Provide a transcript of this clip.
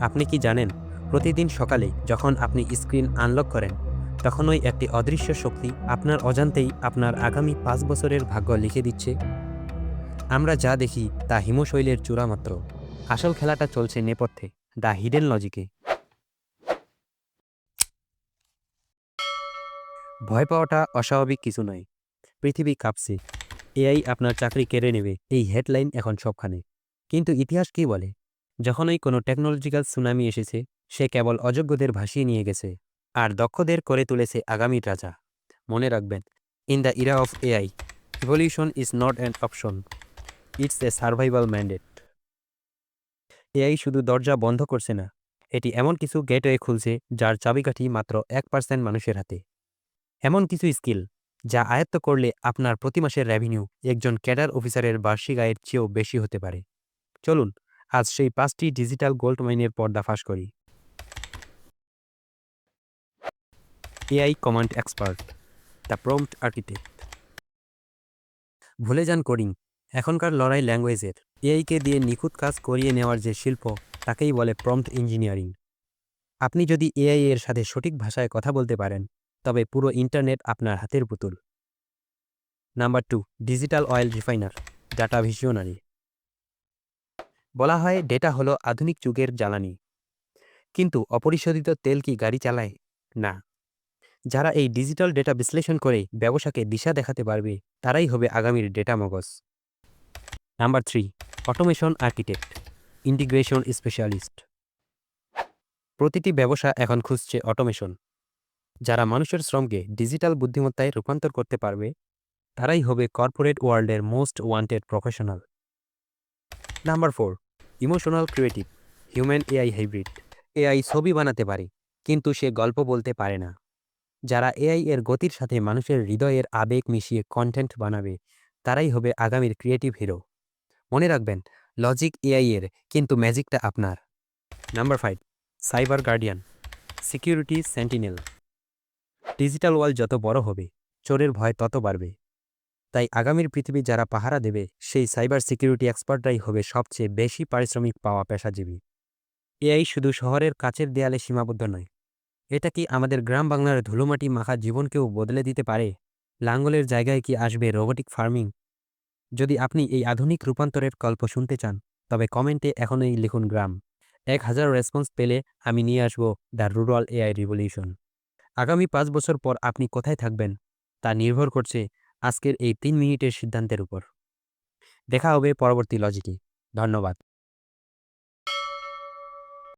আপনি কি জানেন প্রতিদিন সকালে যখন আপনি স্ক্রিন আনলক করেন তখনই একটি অদৃশ্য শক্তি আপনার অজান্তেই আপনার আগামী 5 বছরের ভাগ্য লিখে দিচ্ছে। আমরা যা দেখি তা হিমশৈলের চূড়া মাত্র। আসল খেলাটা চলছে নেপথ্যে, দ্য হিডেন লজিকে। ভয় পাওয়াটা অস্বাভাবিক কিছু নয়। পৃথিবী কাঁপছে, এআই আপনার চাকরি কেড়ে নেবে, এই হেডলাইন এখন সবখানে। কিন্তু ইতিহাস কি বলে? যখনই কোনো টেকনোলজিক্যাল সুনামি এসেছে, সে কেবল অযোগ্যদের ভাসিয়ে নিয়ে গেছে আর দক্ষদের করে তুলেছে আগামীর রাজা। মনে রাখবেন, in the era of AI, evolution is not an option, it's a survival mandate. AI শুধু দরজা বন্ধ করছে না, এটি এমন কিছু গেটওয়ে খুলছে যার চাবিকাঠি মাত্র 1% মানুষের হাতে। এমন কিছু স্কিল যা আয়ত্ত করলে আপনার প্রতি মাসের রেভিনিউ একজন ক্যাডার অফিসারের বার্ষিক আয়ের চেয়েও বেশি হতে পারে। চলুন আজ সেই 5টি ডিজিটাল গোল্ড মাইনের পর্দা ফাঁস করি। AI command expert, the prompt architect. ভুলে যান কোডিং, এখনকার লড়াই ল্যাঙ্গুয়েজের। এআইকে দিয়ে নিখুঁত কাজ করিয়ে নেওয়ার যে শিল্প, তাকেই বলে প্রম্পট ইঞ্জিনিয়ারিং। আপনি যদি এআই এর সাথে সঠিক ভাষায় কথা বলতে পারেন, তবে পুরো ইন্টারনেট আপনার হাতের পুতুল। Number 2, digital oil refiner, data visionary. বলা হয় ডেটা হলো আধুনিক যুগের জ্বালানি, কিন্তু অপরিশোধিত তেল কি গাড়ি চালায়? না। যারা এই ডিজিটাল ডেটা বিশ্লেষণ করে ব্যবসাকে দিশা দেখাতে পারবে, তারাই হবে আগামীর ডেটা মগজ। Number 3, automation architect, integration specialist. প্রতিটি ব্যবসা এখন খুঁজছে অটোমেশন। যারা মানুষের শ্রমকে ডিজিটাল বুদ্ধিমত্তায় রূপান্তর করতে পারবে, তারাই হবে কর্পোরেট ওয়ার্ল্ডের most wanted professional. Number 4, emotional creative, human AI hybrid. AI ছবি বানাতে পারে, কিন্তু সে গল্প বলতে পারে না। যারা এআই এর গতির সাথে মানুষের হৃদয়ের আবেগ মিশিয়ে কন্টেন্ট বানাবে, তারাই হবে আগামীর ক্রিয়েটিভ হিরো। মনে রাখবেন, লজিক এআই এর, কিন্তু ম্যাজিকটা আপনার। Number 5, cyber guardian, security sentinel. Digital world যত বড় হবে, চোরের ভয় তত বাড়বে। তাই আগামীর পৃথিবী যারা পাহারা দেবে, সেই সাইবার সিকিউরিটি এক্সপার্টরাই হবে সবচেয়ে বেশি পারিশ্রমিক পাওয়া পেশাজীবী। এআই শুধু শহরের কাচের দেয়ালে সীমাবদ্ধ নয়, এটা কি আমাদের গ্রাম বাংলার ধুলোমাটি মাখা জীবনকেও বদলে দিতে পারে? লাঙ্গলের জায়গায় কি আসবে রোবোটিক ফার্মিং? যদি আপনি এই আধুনিক রূপান্তরের গল্প শুনতে চান, তবে কমেন্টে এখনই লিখুন গ্রাম। 1000 রেসপন্স পেলে আমি নিয়ে আসবো দ্য রুরাল এআই রিভলিউশন। আগামী 5 বছর পর আপনি কোথায় থাকবেন, তা নির্ভর করছে আজকের এই 3 মিনিটের সিদ্ধান্তের উপর। দেখা হবে পরবর্তী লজিকে। ধন্যবাদ।